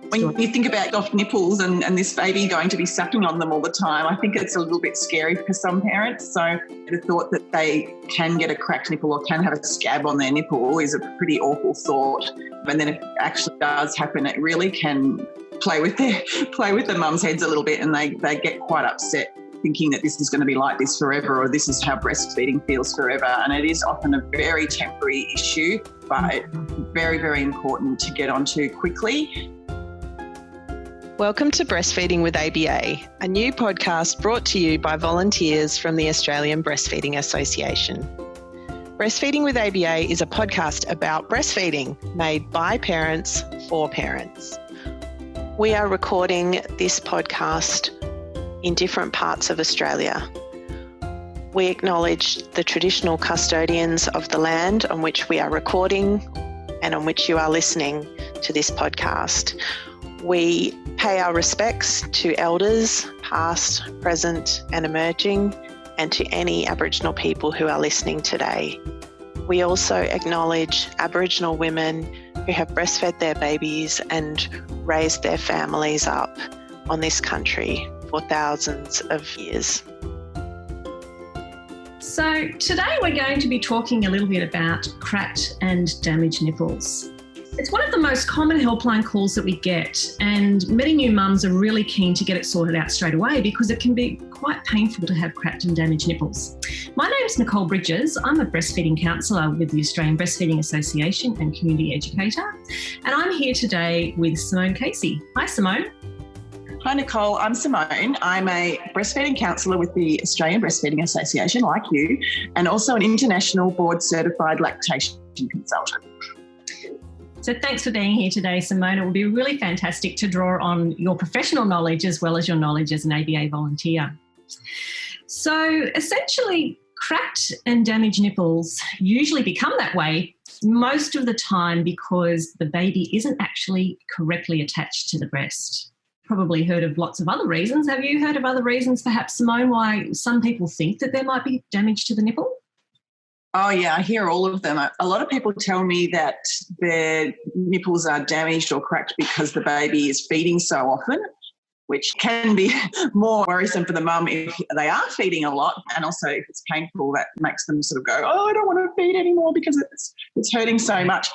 When you think about soft nipples and this baby going to be sucking on them all the time, I think it's a little bit scary for some parents. So the thought that they can get a cracked nipple or can have a scab on their nipple is a pretty awful thought. And then if it actually does happen, it really can play with the mums' heads a little bit, and they get quite upset thinking that this is going to be like this forever, or this is how breastfeeding feels forever. And it is often a very temporary issue, but very, very important to get onto quickly. Welcome to Breastfeeding with ABA, a new podcast brought to you by volunteers from the Australian Breastfeeding Association. Breastfeeding with ABA is a podcast about breastfeeding made by parents for parents. We are recording this podcast in different parts of Australia. We acknowledge the traditional custodians of the land on which we are recording and on which you are listening to this podcast. We pay our respects to elders, past, present and emerging, and to any Aboriginal people who are listening today. We also acknowledge Aboriginal women who have breastfed their babies and raised their families up on this country for thousands of years. So today we're going to be talking a little bit about cracked and damaged nipples. It's one of the most common helpline calls that we get, and many new mums are really keen to get it sorted out straight away because it can be quite painful to have cracked and damaged nipples. My name's Nicole Bridges. I'm a breastfeeding counsellor with the Australian Breastfeeding Association and community educator, and I'm here today with Simone Casey. Hi, Simone. Hi, Nicole. I'm Simone. I'm a breastfeeding counsellor with the Australian Breastfeeding Association, like you, and also an international board-certified lactation consultant. So thanks for being here today, Simone. It will be really fantastic to draw on your professional knowledge as well as your knowledge as an ABA volunteer. So essentially, cracked and damaged nipples usually become that way most of the time because the baby isn't actually correctly attached to the breast. Probably heard of lots of other reasons. Have you heard of other reasons, perhaps, Simone, why some people think that there might be damage to the nipple? Oh, yeah, I hear all of them. A lot of people tell me that their nipples are damaged or cracked because the baby is feeding so often, which can be more worrisome for the mum if they are feeding a lot, and also if it's painful, that makes them sort of go, oh, I don't want to feed anymore because it's hurting so much.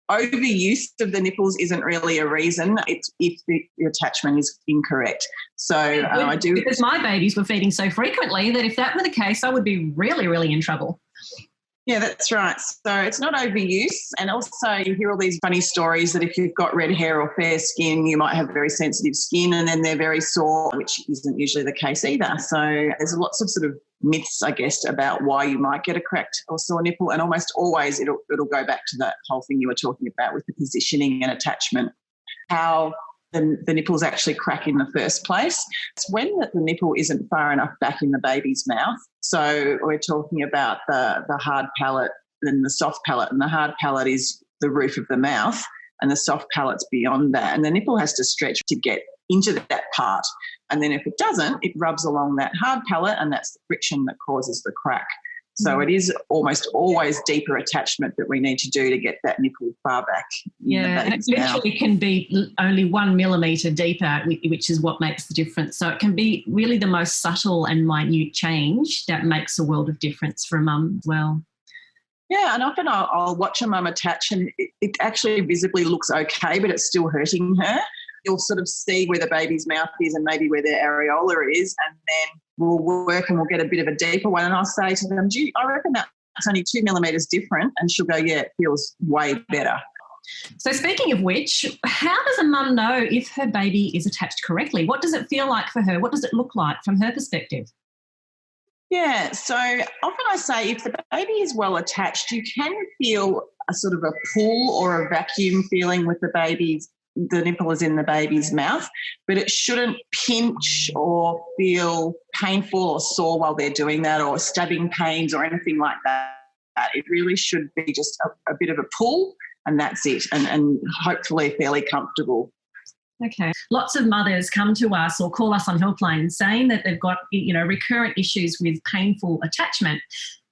Overuse of the nipples isn't really a reason. It's if the attachment is incorrect. So I do... Because my babies were feeding so frequently that if that were the case, I would be really, really in trouble. Yeah, that's right. So it's not overuse. And also you hear all these funny stories that if you've got red hair or fair skin, you might have very sensitive skin and then they're very sore, which isn't usually the case either. So there's lots of sort of myths, I guess, about why you might get a cracked or sore nipple. And almost always it'll go back to that whole thing you were talking about with the positioning and attachment, how the nipples actually crack in the first place. It's when the nipple isn't far enough back in the baby's mouth. So we're talking about the hard palate and the soft palate, and the hard palate is the roof of the mouth and the soft palate's beyond that. And the nipple has to stretch to get into that part. And then if it doesn't, it rubs along that hard palate, and that's the friction that causes the crack. So it is almost always deeper attachment that we need to do to get that nipple far back. Yeah, and it literally can be only 1 millimetre deeper, which is what makes the difference. So it can be really the most subtle and minute change that makes a world of difference for a mum as well. Yeah, and often I'll watch a mum attach and it actually visibly looks okay, but it's still hurting her. You'll sort of see where the baby's mouth is and maybe where their areola is, and then we'll work and we'll get a bit of a deeper one, and I'll say to them, I reckon that's only 2 millimetres different, and she'll go, yeah, it feels way better. So speaking of which, how does a mum know if her baby is attached correctly? What does it feel like for her? What does it look like from her perspective? Yeah, so often I say if the baby is well attached, you can feel a sort of a pull or a vacuum feeling with the nipple is in the baby's mouth, but it shouldn't pinch or feel painful or sore while they're doing that, or stabbing pains or anything like that. It really should be just a bit of a pull, and that's it, and hopefully fairly comfortable. Okay. Lots of mothers come to us or call us on helpline saying that they've got, recurrent issues with painful attachment.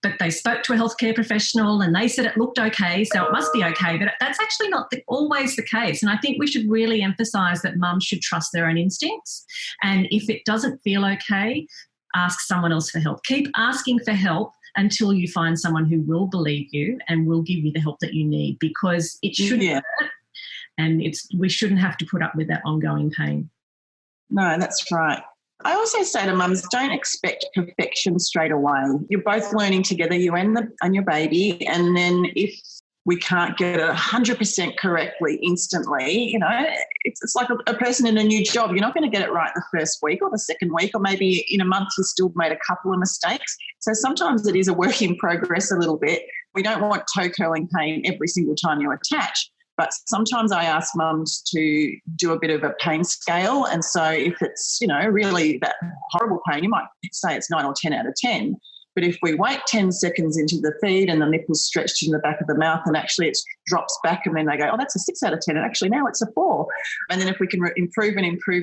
but they spoke to a healthcare professional and they said it looked okay, so it must be okay. But that's actually not always the case. And I think we should really emphasise that mums should trust their own instincts. And if it doesn't feel okay, ask someone else for help. Keep asking for help until you find someone who will believe you and will give you the help that you need, because it shouldn't hurt, and we shouldn't have to put up with that ongoing pain. No, that's right. I also say to mums, don't expect perfection straight away. You're both learning together, you and your baby, and then if we can't get it 100% correctly instantly, it's like a person in a new job. You're not going to get it right the first week or the second week, or maybe in a month you still made a couple of mistakes. So sometimes it is a work in progress a little bit. We don't want toe curling pain every single time you attach. But sometimes I ask mums to do a bit of a pain scale. And so if it's, really that horrible pain, you might say it's 9 or 10 out of 10. But if we wait 10 seconds into the feed and the nipple's stretched in the back of the mouth and actually it drops back, and then they go, oh, that's a 6 out of 10. And actually now it's a 4. And then if we can improve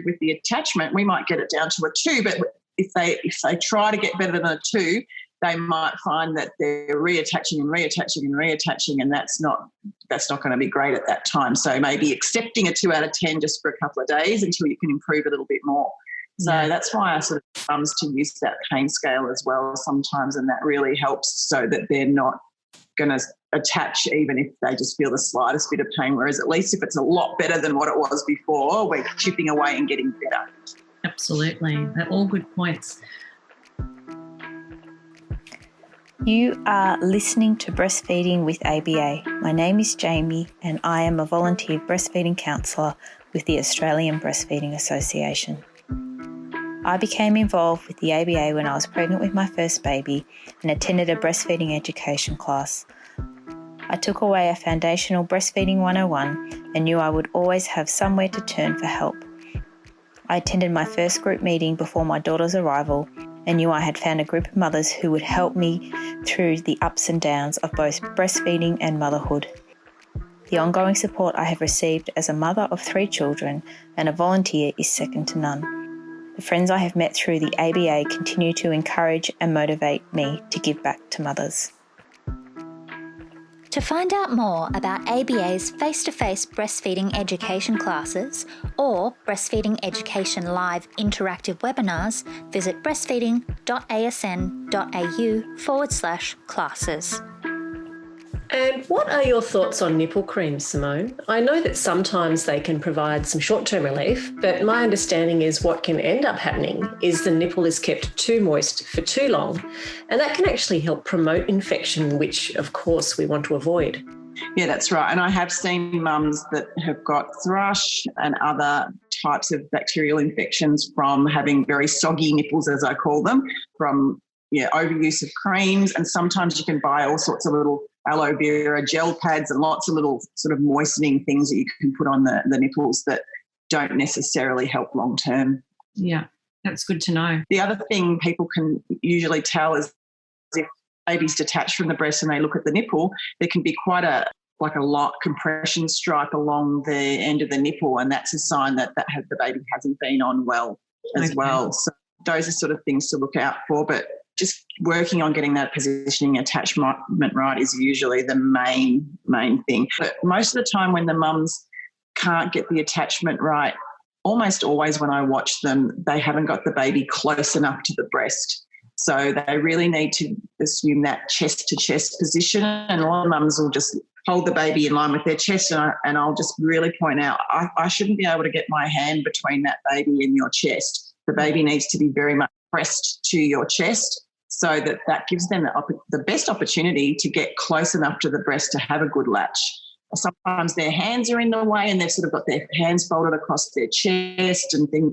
with the attachment, we might get it down to a 2. But if they try to get better than a 2, they might find that they're reattaching, and that's not going to be great at that time. So maybe accepting a 2 out of 10 just for a couple of days until you can improve a little bit more. So that's why I sort of mums to use that pain scale as well sometimes, and that really helps so that they're not going to attach even if they just feel the slightest bit of pain, whereas at least if it's a lot better than what it was before, we're chipping away and getting better. Absolutely. They're all good points. You are listening to Breastfeeding with ABA. My name is Jamie and I am a volunteer breastfeeding counsellor with the Australian Breastfeeding Association. I became involved with the ABA when I was pregnant with my first baby and attended a breastfeeding education class. I took away a foundational breastfeeding 101 and knew I would always have somewhere to turn for help. I attended my first group meeting before my daughter's arrival and knew I had found a group of mothers who would help me through the ups and downs of both breastfeeding and motherhood. The ongoing support I have received as a mother of 3 children and a volunteer is second to none. The friends I have met through the ABA continue to encourage and motivate me to give back to mothers. To find out more about ABA's face-to-face breastfeeding education classes or Breastfeeding Education Live interactive webinars, visit breastfeeding.asn.au/classes. And what are your thoughts on nipple creams, Simone? I know that sometimes they can provide some short-term relief, but my understanding is what can end up happening is the nipple is kept too moist for too long, and that can actually help promote infection, which of course we want to avoid. Yeah, that's right. And I have seen mums that have got thrush and other types of bacterial infections from having very soggy nipples, as I call them, from overuse of creams. And sometimes you can buy all sorts of little aloe vera gel pads and lots of little sort of moistening things that you can put on the nipples that don't necessarily help long term. Yeah, that's good to know. The other thing people can usually tell is if baby's detached from the breast and they look at the nipple, there can be quite a lot compression stripe along the end of the nipple, and that's a sign that the baby hasn't been on well as well. So those are sort of things to look out for, but just working on getting that positioning attachment right is usually the main thing. But most of the time when the mums can't get the attachment right, almost always when I watch them, they haven't got the baby close enough to the breast. So they really need to assume that chest-to-chest position, and a lot of mums will just hold the baby in line with their chest, and I'll just really point out I shouldn't be able to get my hand between that baby and your chest. The baby needs to be very much pressed to your chest, so that gives them the best opportunity to get close enough to the breast to have a good latch. Sometimes their hands are in the way and they've sort of got their hands folded across their chest and things,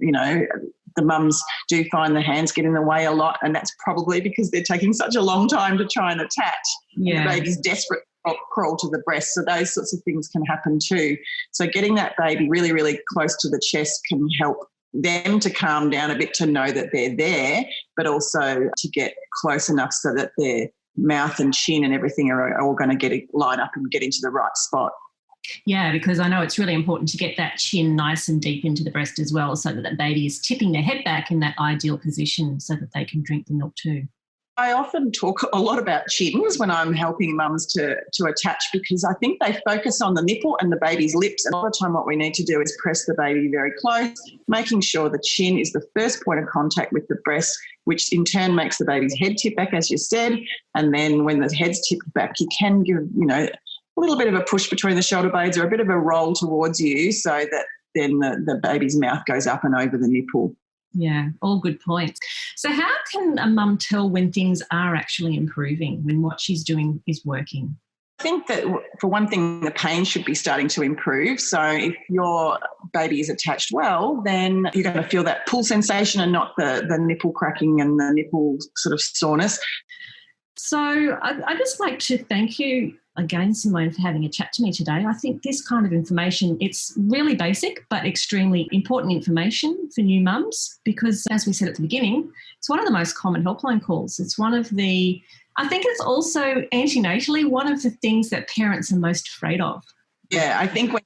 the mums do find the hands get in the way a lot, and that's probably because they're taking such a long time to try and attach. Yeah. The baby's desperate to crawl to the breast, so those sorts of things can happen too. So getting that baby really, really close to the chest can help them to calm down a bit, to know that they're there, but also to get close enough so that their mouth and chin and everything are all going to line up and get into the right spot. Yeah, because I know it's really important to get that chin nice and deep into the breast as well, so that the baby is tipping their head back in that ideal position so that they can drink the milk too. I often talk a lot about chins when I'm helping mums to attach, because I think they focus on the nipple and the baby's lips. And all the time what we need to do is press the baby very close, making sure the chin is the first point of contact with the breast, which in turn makes the baby's head tip back, as you said. And then when the head's tipped back, you can give, a little bit of a push between the shoulder blades or a bit of a roll towards you, so that then the baby's mouth goes up and over the nipple. Yeah, all good points. So how can a mum tell when things are actually improving, when what she's doing is working? I think that, for one thing, the pain should be starting to improve. So if your baby is attached well, then you're going to feel that pull sensation and not the nipple cracking and the nipple sort of soreness. So I'd just like to thank you again, Simone, for having a chat to me today. I think this kind of information, it's really basic but extremely important information for new mums, because, as we said at the beginning, it's one of the most common helpline calls. It's one of the, I think it's also antenatally one of the things that parents are most afraid of. Yeah, I think when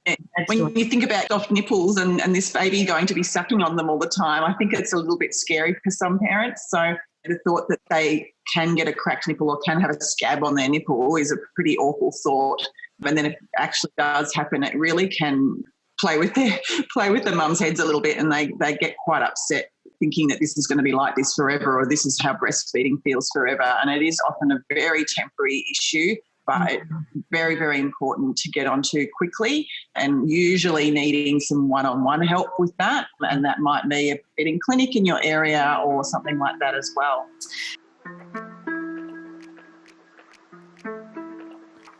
you think about soft nipples and this baby going to be sucking on them all the time, I think it's a little bit scary for some parents. So the thought that they can get a cracked nipple or can have a scab on their nipple is a pretty awful thought. And then if it actually does happen, it really can play with the mums' heads a little bit, and they get quite upset thinking that this is going to be like this forever, or this is how breastfeeding feels forever. And it is often a very temporary issue, but very, very important to get onto quickly, and usually needing some one-on-one help with that. And that might be a feeding clinic in your area or something like that as well.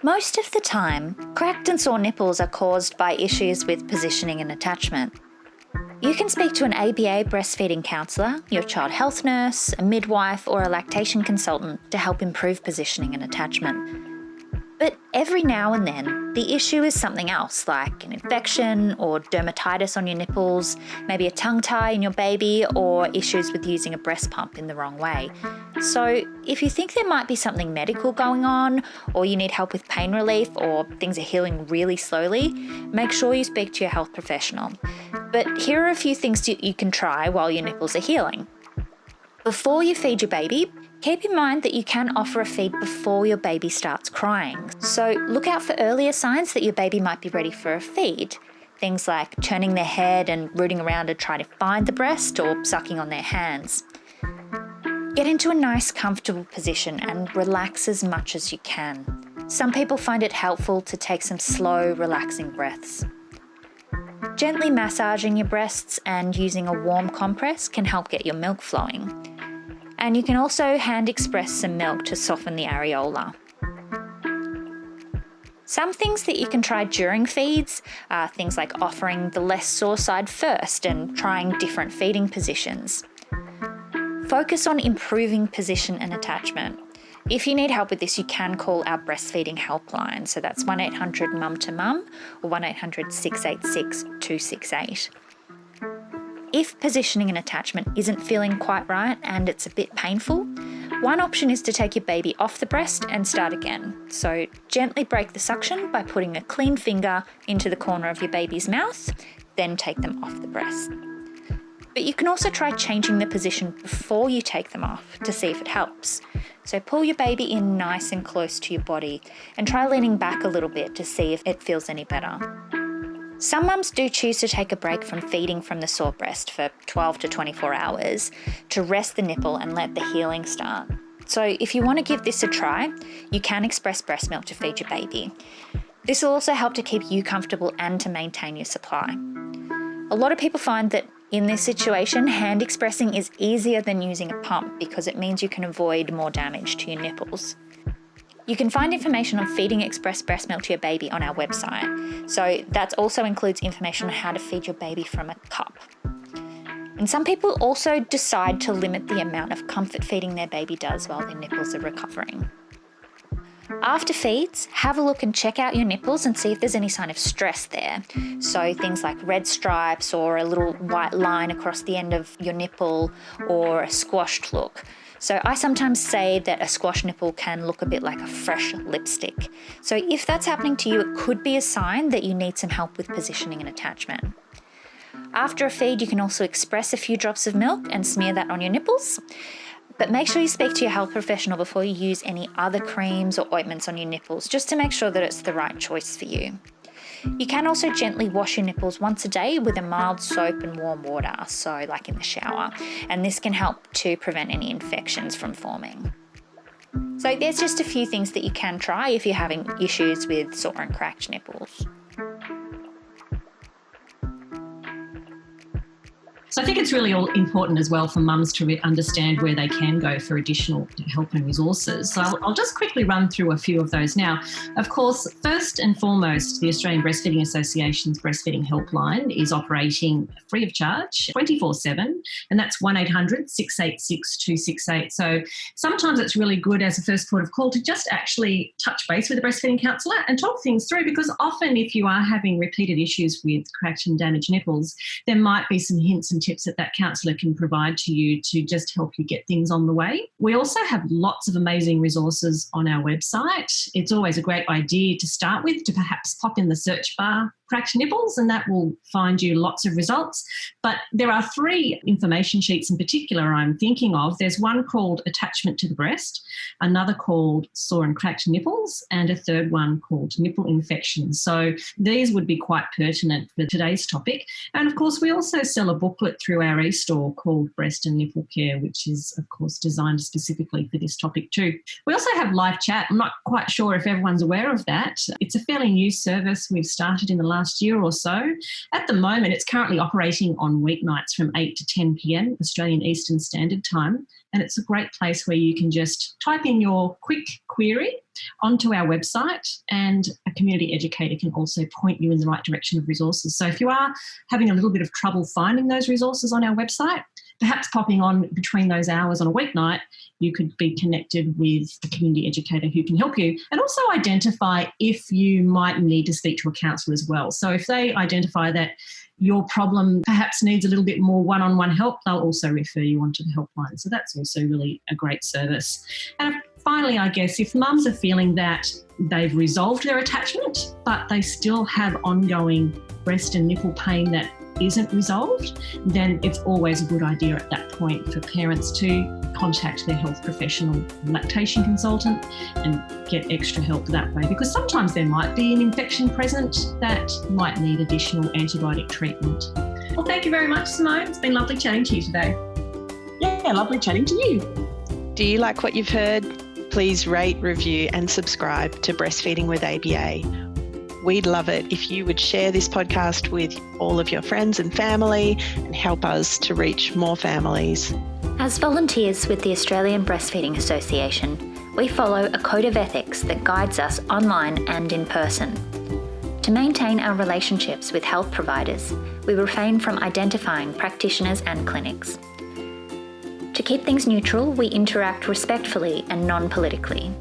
Most of the time, cracked and sore nipples are caused by issues with positioning and attachment. You can speak to an ABA breastfeeding counsellor, your child health nurse, a midwife, or a lactation consultant to help improve positioning and attachment. But every now and then, the issue is something else, like an infection or dermatitis on your nipples, maybe a tongue tie in your baby, or issues with using a breast pump in the wrong way. So if you think there might be something medical going on, or you need help with pain relief, or things are healing really slowly, make sure you speak to your health professional. But here are a few things that you can try while your nipples are healing. Before you feed your baby, keep in mind that you can offer a feed before your baby starts crying. So look out for earlier signs that your baby might be ready for a feed. Things like turning their head and rooting around to try to find the breast, or sucking on their hands. Get into a nice, comfortable position and relax as much as you can. Some people find it helpful to take some slow, relaxing breaths. Gently massaging your breasts and using a warm compress can help get your milk flowing. And you can also hand express some milk to soften the areola. Some things that you can try during feeds are things like offering the less sore side first and trying different feeding positions. Focus on improving position and attachment. If you need help with this, you can call our breastfeeding helpline. So that's 1-800-MUM-to-MUM or 1-800-686-268. If positioning and attachment isn't feeling quite right and it's a bit painful, one option is to take your baby off the breast and start again. So gently break the suction by putting a clean finger into the corner of your baby's mouth, then take them off the breast. But you can also try changing the position before you take them off to see if it helps. So pull your baby in nice and close to your body and try leaning back a little bit to see if it feels any better. Some mums do choose to take a break from feeding from the sore breast for 12 to 24 hours to rest the nipple and let the healing start. So if you want to give this a try, you can express breast milk to feed your baby. This will also help to keep you comfortable and to maintain your supply. A lot of people find that in this situation, hand expressing is easier than using a pump because it means you can avoid more damage to your nipples. You can find information on feeding express breast milk to your baby on our website. So that also includes information on how to feed your baby from a cup. And some people also decide to limit the amount of comfort feeding their baby does while their nipples are recovering. After feeds, have a look and check out your nipples and see if there's any sign of stress there. So things like red stripes or a little white line across the end of your nipple or a squashed look. So I sometimes say that a squashed nipple can look a bit like a fresh lipstick. So if that's happening to you, it could be a sign that you need some help with positioning and attachment. After a feed, you can also express a few drops of milk and smear that on your nipples. But make sure you speak to your health professional before you use any other creams or ointments on your nipples, just to make sure that it's the right choice for you. You can also gently wash your nipples once a day with a mild soap and warm water, so like in the shower, and this can help to prevent any infections from forming. So there's just a few things that you can try if you're having issues with sore and cracked nipples. So I think it's really all important as well for mums to understand where they can go for additional help and resources. So I'll just quickly run through a few of those now. Of course, first and foremost, the Australian Breastfeeding Association's breastfeeding helpline is operating free of charge 24/7, and that's 1800 686 268. So sometimes it's really good as a first port of call to just actually touch base with a breastfeeding counsellor and talk things through, because often if you are having repeated issues with cracked and damaged nipples, there might be some hints and tips that counsellor can provide to you to just help you get things on the way. We also have lots of amazing resources on our website. It's always a great idea to start with to perhaps pop in the search bar cracked nipples, and that will find you lots of results. But there are 3 information sheets in particular I'm thinking of. There's one called Attachment to the Breast, another called Sore and Cracked Nipples, and a third one called Nipple Infections. So these would be quite pertinent for today's topic. And of course, we also sell a booklet through our e-store called Breast and Nipple Care, which is of course designed specifically for this topic too. We also have live chat. I'm not quite sure if everyone's aware of that. It's a fairly new service we've started in the last year or so. At the moment, it's currently operating on weeknights from 8 to 10 p.m. Australian Eastern Standard Time. And it's a great place where you can just type in your quick query onto our website, and a community educator can also point you in the right direction of resources. So if you are having a little bit of trouble finding those resources on our website, perhaps popping on between those hours on a weeknight, you could be connected with a community educator who can help you, and also identify if you might need to speak to a counsellor as well. So if they identify that your problem perhaps needs a little bit more one-on-one help, they'll also refer you onto the helpline. So that's also really a great service. And finally, I guess, if mums are feeling that they've resolved their attachment, but they still have ongoing breast and nipple pain that isn't resolved, then it's always a good idea at that point for parents to contact their health professional lactation consultant and get extra help that way, because sometimes there might be an infection present that might need additional antibiotic treatment. Well, thank you very much, Simone. It's been lovely chatting to you today. Yeah, lovely chatting to you. Do you like what you've heard? Please rate, review and subscribe to Breastfeeding with ABA. We'd love it if you would share this podcast with all of your friends and family and help us to reach more families. As volunteers with the Australian Breastfeeding Association, we follow a code of ethics that guides us online and in person. To maintain our relationships with health providers, we refrain from identifying practitioners and clinics. To keep things neutral, we interact respectfully and non-politically.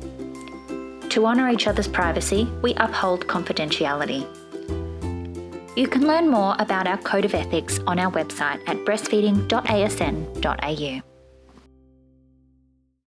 To honour each other's privacy, we uphold confidentiality. You can learn more about our code of ethics on our website at breastfeeding.asn.au.